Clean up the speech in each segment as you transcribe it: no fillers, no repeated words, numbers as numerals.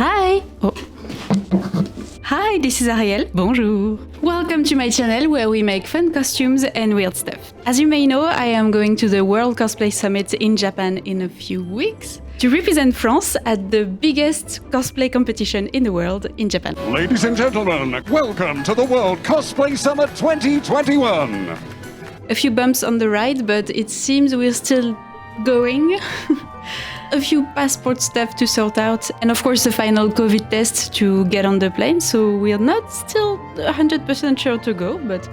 Hi! Oh. Hi, this is Ariel. Bonjour! Welcome to my channel where we make fun costumes and weird stuff. As you may know, I am going to the World Cosplay Summit in Japan in a few weeks to represent France at the biggest cosplay competition in the world in Japan. Ladies and gentlemen, welcome to the World Cosplay Summit 2021! A few bumps on the ride, but it seems we're still going. A few passport stuff to sort out, and of course the final COVID test to get on the plane, so we're not still 100% sure to go, but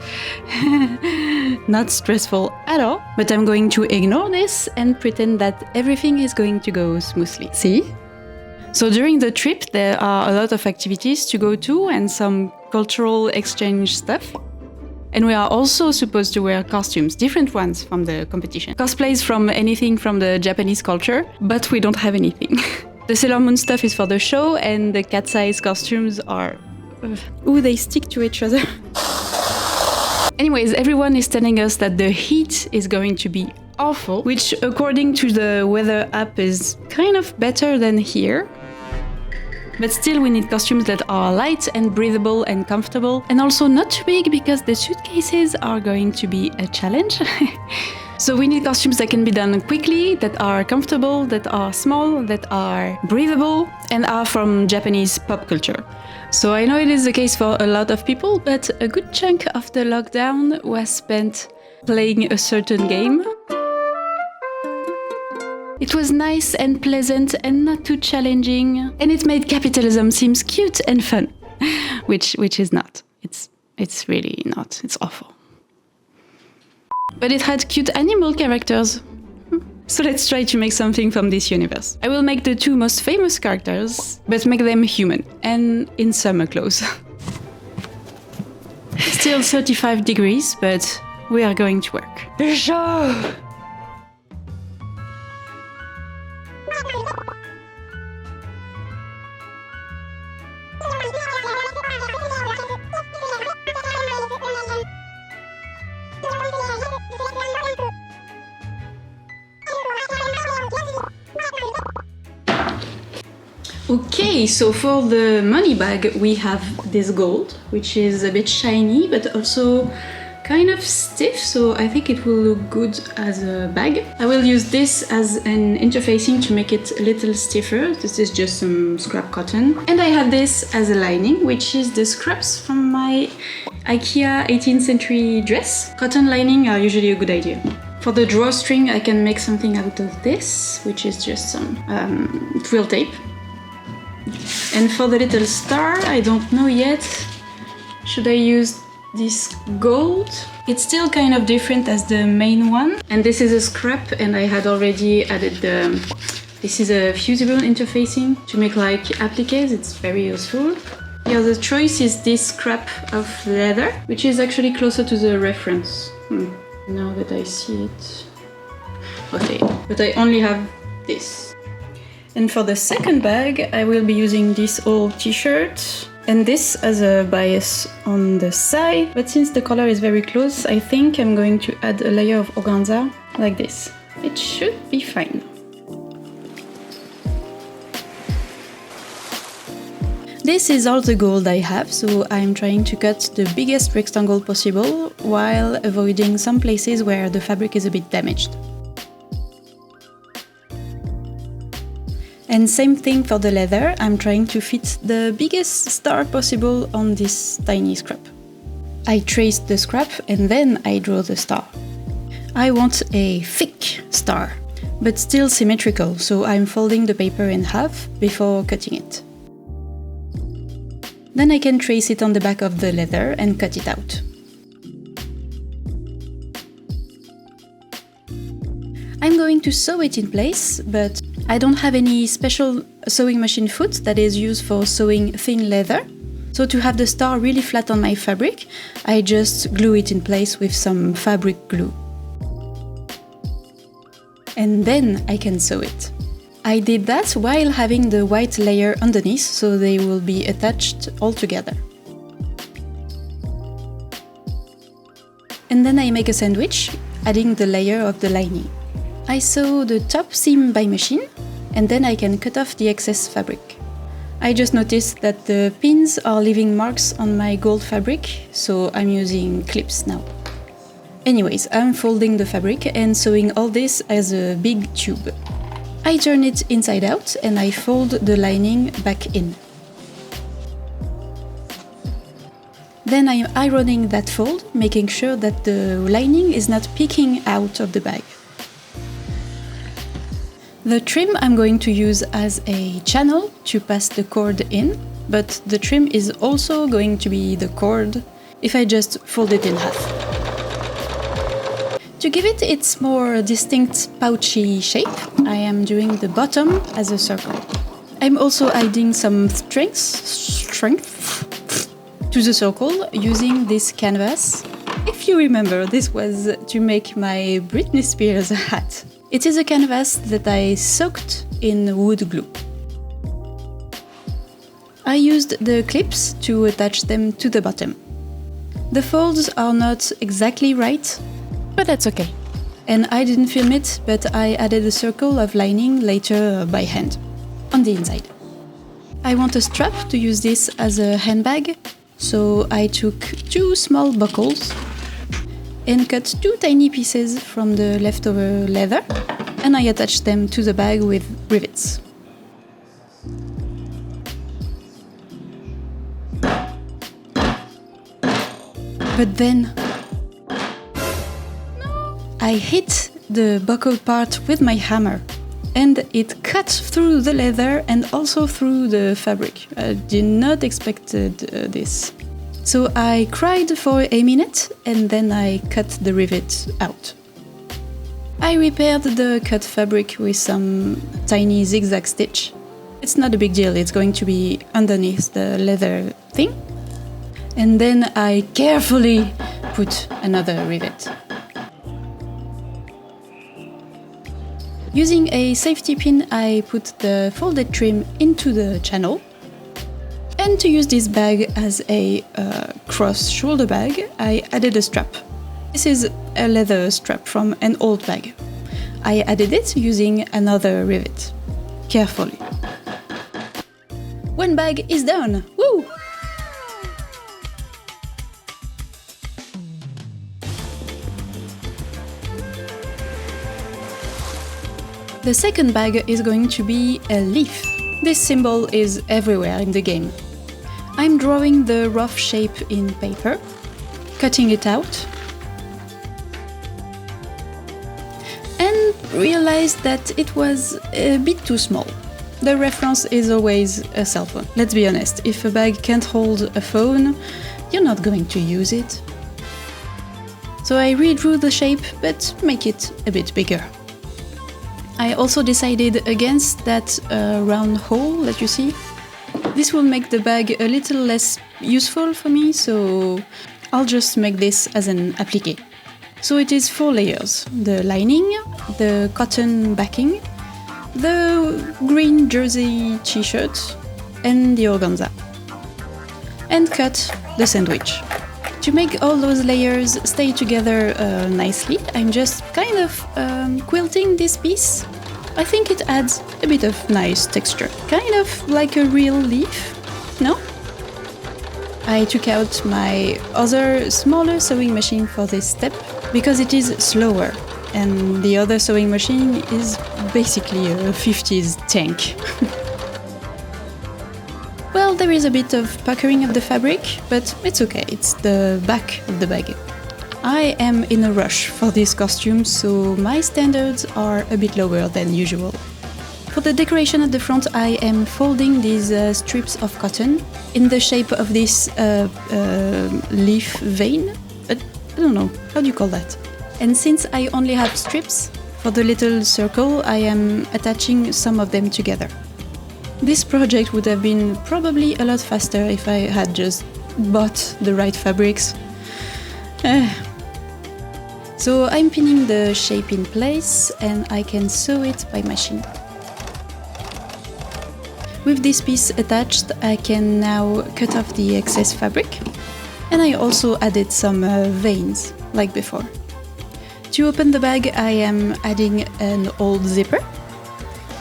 not stressful at all. But I'm going to ignore this and pretend that everything is going to go smoothly. See? So during the trip there are a lot of activities to go to and some cultural exchange stuff. And we are also supposed to wear costumes, different ones from the competition. Cosplays from anything from the Japanese culture, but we don't have anything. The Sailor Moon stuff is for the show, and the cat-size costumes are... Ooh, they stick to each other. Anyways, everyone is telling us that the heat is going to be awful, which according to the weather app is kind of better than here. But still we need costumes that are light and breathable and comfortable, and also not too big because the suitcases are going to be a challenge. So we need costumes that can be done quickly, that are comfortable, that are small, that are breathable, and are from Japanese pop culture. So I know it is the case for a lot of people, but a good chunk of the lockdown was spent playing a certain game. It was nice and pleasant and not too challenging, and it made capitalism seems cute and fun, which is not. It's really not. It's awful. But it had cute animal characters. So let's try to make something from this universe. I will make the two most famous characters, but make them human and in summer clothes. Still 35 degrees, but we are going to work. Déjà! Okay, so for the money bag we have this gold, which is a bit shiny but also kind of stiff, so I think it will look good as a bag. I will use this as an interfacing to make it a little stiffer. This is just some scrap cotton. And I have this as a lining, which is the scraps from my IKEA 18th century dress. Cotton lining are usually a good idea. For the drawstring I can make something out of this, which is just some twill tape. And for the little star, I don't know yet. Should I use this gold? It's still kind of different as the main one. And this is a scrap, and I had already added this is a fusible interfacing to make like appliques. It's very useful. The other choice is this scrap of leather, which is actually closer to the reference. Now that I see it. Okay, but I only have this. And for the second bag, I will be using this old t-shirt and this as a bias on the side. But since the color is very close, I think I'm going to add a layer of organza like this. It should be fine. This is all the gold I have, so I'm trying to cut the biggest rectangle possible while avoiding some places where the fabric is a bit damaged. And same thing for the leather, I'm trying to fit the biggest star possible on this tiny scrap. I traced the scrap and then I draw the star. I want a thick star, but still symmetrical, so I'm folding the paper in half before cutting it. Then I can trace it on the back of the leather and cut it out. I'm going to sew it in place, but I don't have any special sewing machine foot that is used for sewing thin leather. So to have the star really flat on my fabric, I just glue it in place with some fabric glue. And then I can sew it. I did that while having the white layer underneath, so they will be attached all together. And then I make a sandwich, adding the layer of the lining. I sew the top seam by machine, and then I can cut off the excess fabric. I just noticed that the pins are leaving marks on my gold fabric, so I'm using clips now. Anyways, I'm folding the fabric and sewing all this as a big tube. I turn it inside out and I fold the lining back in. Then I'm ironing that fold, making sure that the lining is not peeking out of the bag. The trim I'm going to use as a channel to pass the cord in, but the trim is also going to be the cord if I just fold it in half. To give it its more distinct pouchy shape, I am doing the bottom as a circle. I'm also adding some strength to the circle using this canvas. If you remember, this was to make my Britney Spears hat. It is a canvas that I soaked in wood glue. I used the clips to attach them to the bottom. The folds are not exactly right, but that's okay. And I didn't film it, but I added a circle of lining later by hand, on the inside. I want a strap to use this as a handbag, so I took 2 small buckles and cut 2 tiny pieces from the leftover leather, and I attached them to the bag with rivets. But then I hit the buckle part with my hammer, and it cut through the leather and also through the fabric. I did not expect this. So I cried for a minute and then I cut the rivet out. I repaired the cut fabric with some tiny zigzag stitch. It's not a big deal, it's going to be underneath the leather thing. And then I carefully put another rivet. Using a safety pin, I put the folded trim into the channel. And to use this bag as a cross shoulder bag, I added a strap. This is a leather strap from an old bag. I added it using another rivet, carefully. One bag is done! Woo! The second bag is going to be a leaf. This symbol is everywhere in the game. I'm drawing the rough shape in paper, cutting it out, and realized that it was a bit too small. The reference is always a cell phone. Let's be honest, if a bag can't hold a phone, you're not going to use it. So I redrew the shape, but make it a bit bigger. I also decided against that round hole that you see. This will make the bag a little less useful for me, so I'll just make this as an appliqué. So it is 4 layers: the lining, the cotton backing, the green jersey t-shirt, and the organza. And cut the sandwich. To make all those layers stay together nicely, I'm just kind of quilting this piece. I think it adds a bit of nice texture, kind of like a real leaf, no? I took out my other smaller sewing machine for this step because it is slower, and the other sewing machine is basically a 50s tank. Well, there is a bit of puckering of the fabric, but it's okay, it's the back of the bag. I am in a rush for this costume, so my standards are a bit lower than usual. For the decoration at the front, I am folding these strips of cotton in the shape of this leaf vein. I don't know, how do you call that? And since I only have strips, for the little circle, I am attaching some of them together. This project would have been probably a lot faster if I had just bought the right fabrics. So I'm pinning the shape in place and I can sew it by machine. With this piece attached, I can now cut off the excess fabric, and I also added some veins, like before. To open the bag, I am adding an old zipper.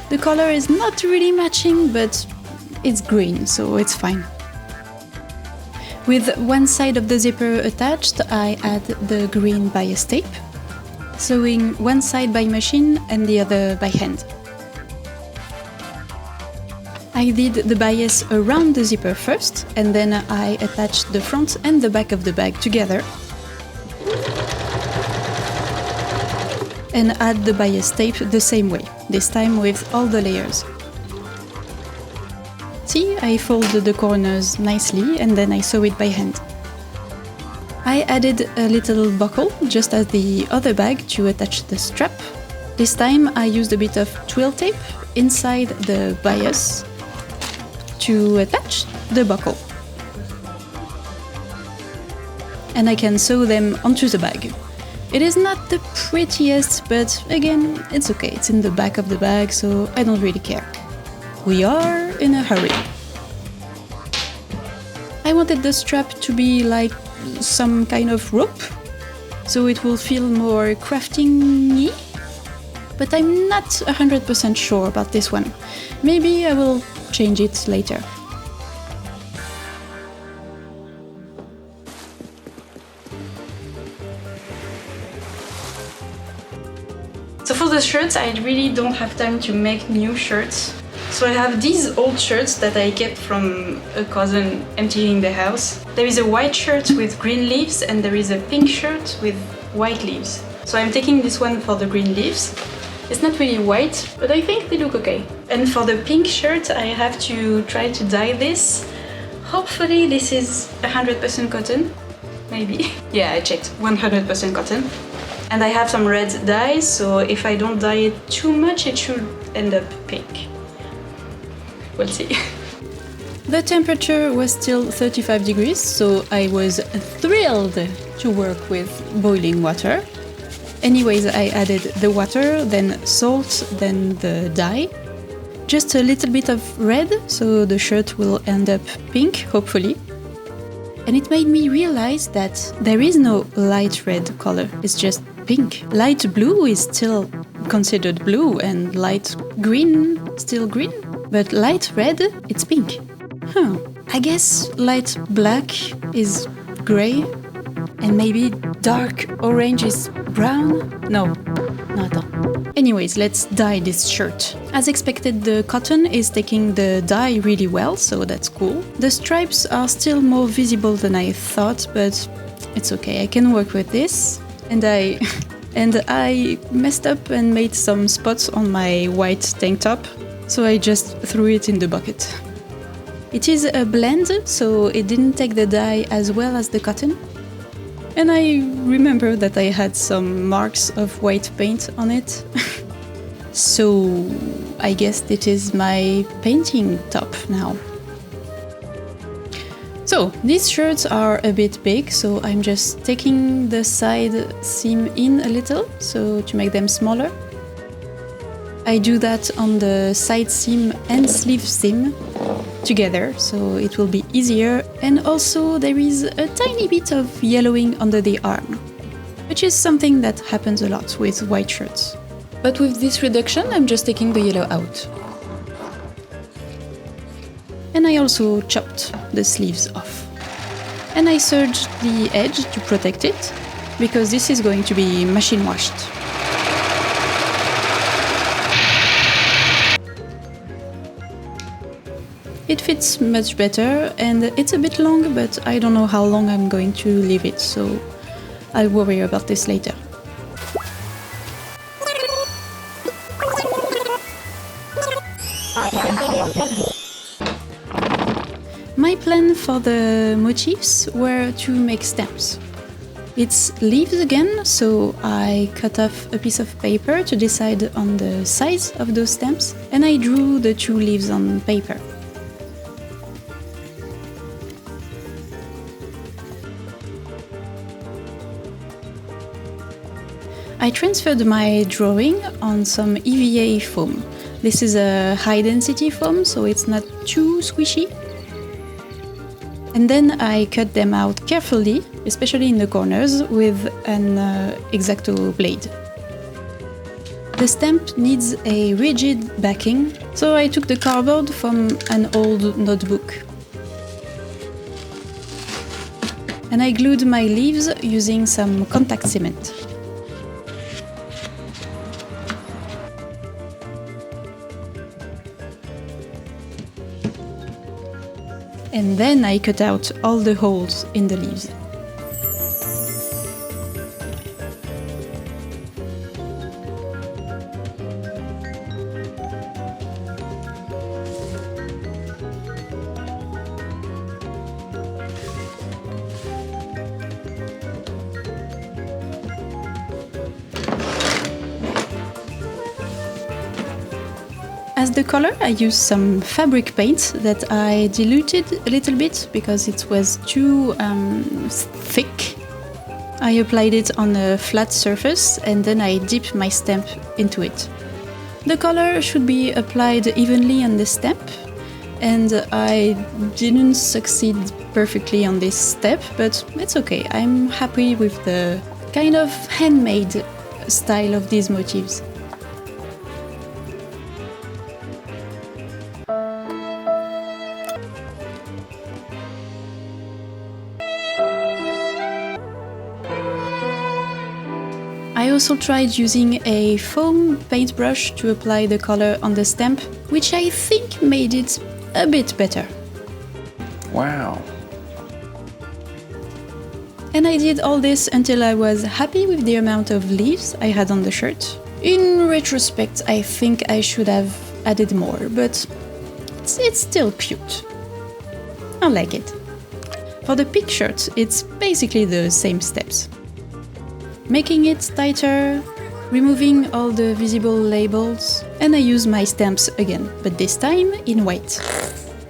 The color is not really matching, but it's green, so it's fine. With one side of the zipper attached, I add the green bias tape, sewing one side by machine and the other by hand. I did the bias around the zipper first, and then I attached the front and the back of the bag together, and add the bias tape the same way, this time with all the layers. See, I folded the corners nicely and then I sew it by hand. I added a little buckle, just as the other bag, to attach the strap. This time I used a bit of twill tape inside the bias to attach the buckle. And I can sew them onto the bag. It is not the prettiest, but again, it's okay. It's in the back of the bag, so I don't really care. We are in a hurry. I wanted the strap to be like some kind of rope, so it will feel more crafting-y, but I'm not 100% sure about this one. Maybe I will change it later. So for the shirts, I really don't have time to make new shirts. So I have these old shirts that I kept from a cousin emptying the house. There is a white shirt with green leaves and there is a pink shirt with white leaves. So I'm taking this one for the green leaves. It's not really white, but I think they look okay. And for the pink shirt, I have to try to dye this. Hopefully this is 100% cotton, maybe. Yeah, I checked, 100% cotton. And I have some red dye, so if I don't dye it too much, it should end up pink. We'll see. The temperature was still 35 degrees, so I was thrilled to work with boiling water. Anyways, I added the water, then salt, then the dye. Just a little bit of red, so the shirt will end up pink, hopefully. And it made me realize that there is no light red color, it's just pink. Light blue is still considered blue and light green still green, but light red, it's pink. I guess light black is gray and maybe dark orange is brown? No, not at all. Anyways, let's dye this shirt. As expected, the cotton is taking the dye really well, so that's cool. The stripes are still more visible than I thought, but it's okay, I can work with this. And I messed up and made some spots on my white tank top, so I just threw it in the bucket. It is a blend, so it didn't take the dye as well as the cotton. And I remember that I had some marks of white paint on it. So I guess it is my painting top now. So these shirts are a bit big, so I'm just taking the side seam in a little, so to make them smaller. I do that on the side seam and sleeve seam together, so it will be easier. And also there is a tiny bit of yellowing under the arm, which is something that happens a lot with white shirts. But with this reduction, I'm just taking the yellow out. And I also chopped the sleeves off. And I serged the edge to protect it, because this is going to be machine washed. It fits much better, and it's a bit long, but I don't know how long I'm going to leave it, so I'll worry about this later. My plan for the motifs were to make stamps. It's leaves again, so I cut off a piece of paper to decide on the size of those stamps, and I drew the two leaves on paper. I transferred my drawing on some EVA foam. This is a high density foam, so it's not too squishy. And then I cut them out carefully, especially in the corners, with an X-Acto blade. The stamp needs a rigid backing, so I took the cardboard from an old notebook. And I glued my leaves using some contact cement. And then I cut out all the holes in the leaves. As the color, I used some fabric paint that I diluted a little bit because it was too thick. I applied it on a flat surface and then I dipped my stamp into it. The color should be applied evenly on the stamp, and I didn't succeed perfectly on this step, but it's okay. I'm happy with the kind of handmade style of these motifs. I also tried using a foam paintbrush to apply the color on the stamp, which I think made it a bit better. Wow. And I did all this until I was happy with the amount of leaves I had on the shirt. In retrospect, I think I should have added more, but it's still cute. I like it. For the pink shirt, it's basically the same steps. Making it tighter, removing all the visible labels, and I use my stamps again, but this time in white.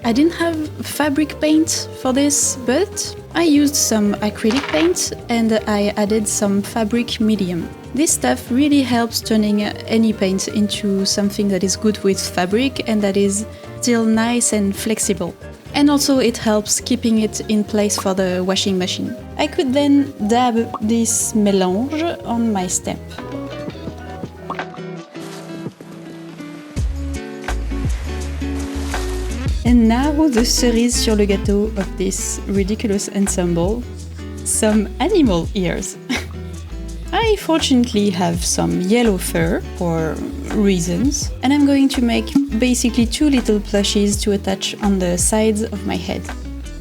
I didn't have fabric paint for this, but I used some acrylic paint and I added some fabric medium. This stuff really helps turning any paint into something that is good with fabric and that is still nice and flexible. And also it helps keeping it in place for the washing machine. I could then dab this mélange on my stamp. And now the cerise sur le gâteau of this ridiculous ensemble, some animal ears. I fortunately have some yellow fur for reasons, and I'm going to make basically two little plushies to attach on the sides of my head.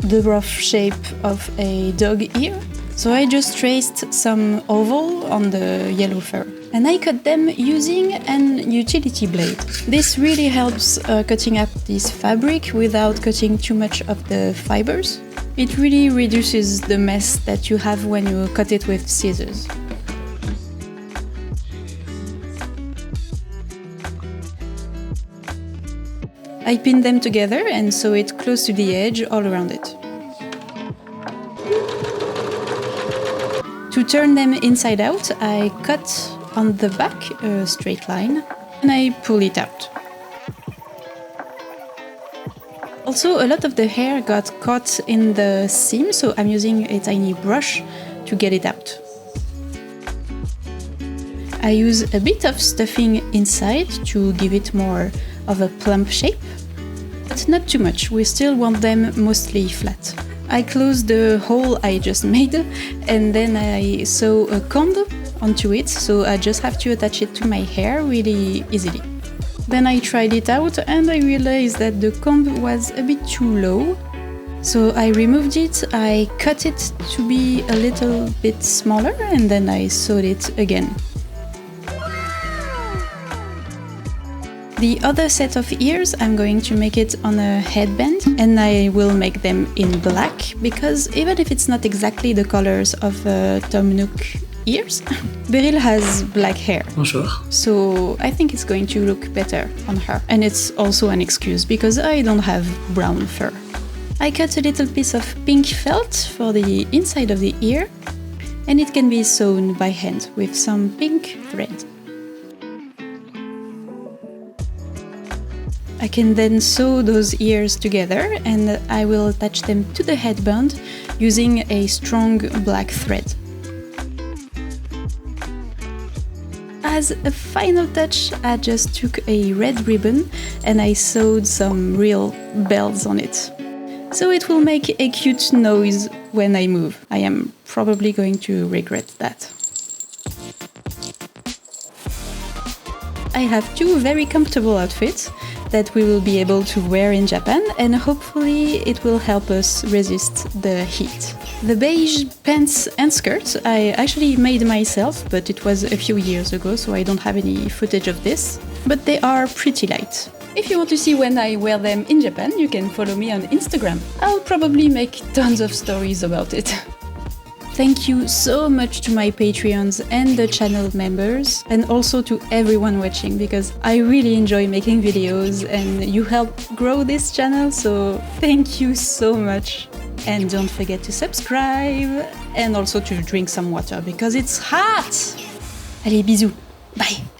The rough shape of a dog ear, so I just traced some oval on the yellow fur. And I cut them using an utility blade. This really helps cutting up this fabric without cutting too much of the fibers. It really reduces the mess that you have when you cut it with scissors. I pinned them together and sew it close to the edge all around it. To turn them inside out, I cut on the back a straight line and I pull it out. Also, a lot of the hair got caught in the seam, so I'm using a tiny brush to get it out. I use a bit of stuffing inside to give it more of a plump shape, but not too much, we still want them mostly flat. I close the hole I just made and then I sew a comb onto it, so I just have to attach it to my hair really easily. Then I tried it out and I realized that the comb was a bit too low, so I removed it, I cut it to be a little bit smaller and then I sewed it again. The other set of ears, I'm going to make it on a headband and I will make them in black because even if it's not exactly the colors of Tom Nook ears, Beryl has black hair. Bonjour. So I think it's going to look better on her. And it's also an excuse because I don't have brown fur. I cut a little piece of pink felt for the inside of the ear and it can be sewn by hand with some pink thread. I can then sew those ears together and I will attach them to the headband using a strong black thread. as a final touch, I just took a red ribbon and I sewed some real bells on it. So it will make a cute noise when I move. I am probably going to regret that. I have two very comfortable outfits that we will be able to wear in Japan, and hopefully it will help us resist the heat. The beige pants and skirt I actually made myself, but it was a few years ago, so I don't have any footage of this. But they are pretty light. If you want to see when I wear them in Japan, you can follow me on Instagram. I'll probably make tons of stories about it. Thank you so much to my Patreons and the channel members, and also to everyone watching, because I really enjoy making videos and you help grow this channel, so thank you so much. And don't forget to subscribe and also to drink some water because it's hot. Allez, bisous. Bye.